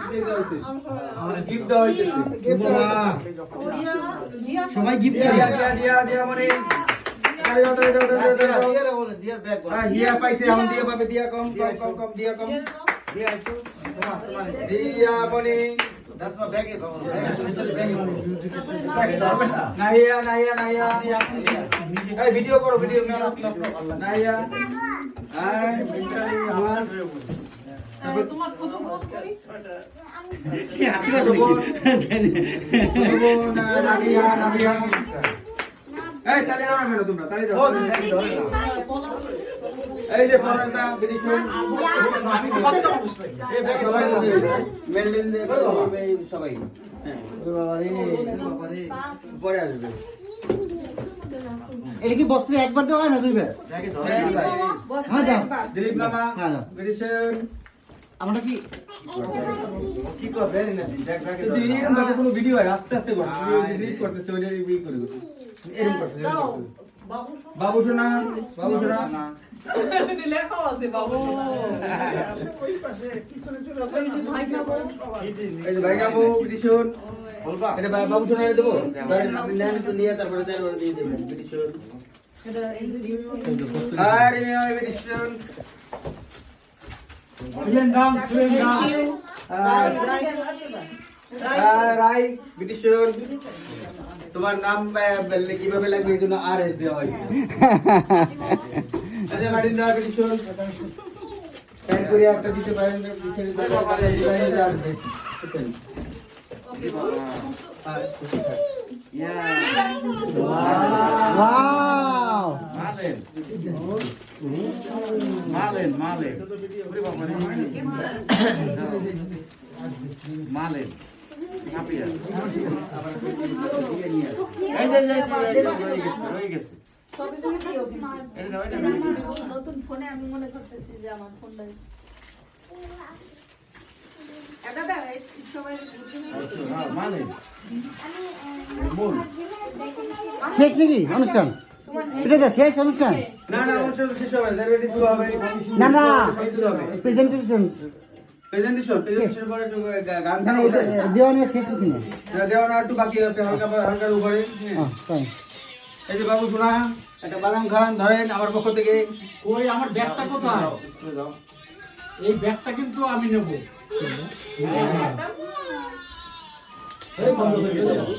আমরা গিফট দেওয়া হইতেছে সবাই গিফট দিয়া মানে দিয়া পাইছে এখন দিয়া পাবে দিয়া কম দিয়া কম দিয়া মানে ভিডিও করো ভিডিও নাইয়া তোমার ফটো পোস্ট করি সে হাতে নাবিয়া এই তালি দাও না কেন তোমরা তালি দাও এই যে ফরনটা বিডিশন এই ব্যাগ সবাই মেলদিন দে সবাই পরে আসবে এটা কি বছরে একবার দেওয়া হয় না দুইবার? হ্যাঁ দাও দিলীপ মামা হ্যাঁ দাও বিডিশন আমরা কি কি করবে না দেখ দেখ এরকম ভাবে কোনো ভিডিও হয় আস্তে আস্তে করো রিড করতেছে ওইটা রিভিউ করে এরকম করতেছে বাবু সোনা লেখা আছে বাবু ওই পাশে পিছনে চলে ভাই খাবো এই যে ভাই বাবু বিডিশন বলবা এটা বাবু সোনা দেবো আপনি নেন তো নিয়ে তারপরে দিয়ে দেবেন বিডিশন আরে মেয়ে বিডিশন রাই বিটিশন তোমার নাম কিভাবে লাগবে এই জন্য আর এস দেওয়া হয়েছে আচ্ছা মার্টিন দা বিটিশন টাইম করে একটা দিতে পারেন ওয়াও Malen. Happy ya? নতুন ফোনে আমি মনে করতেছি যে আমার ফোনটা এটা দেখ সবাই শেষ নাকি অনুষ্ঠান? এটা তো শেষ অনুষ্ঠান না অবশ্যই শেষ হবে ডায়াবেটিস শুরু হবে না হবে প্রেজেন্টেশন প্রেজেন্টেশন পরে একটু গান গান ওঠে দেওয়ানের শেষ নাকি না? দেওয়ার একটু বাকি আছে হালকার উপরে তাই এই যে বাবু শোনা একটা বাদাম খান ধরেন আমার পক্ষ থেকে ওই আমার ব্যাগটা কোথায়? এই ব্যাগটা কিন্তু আমি নেব। এই বন্ধ করে দাও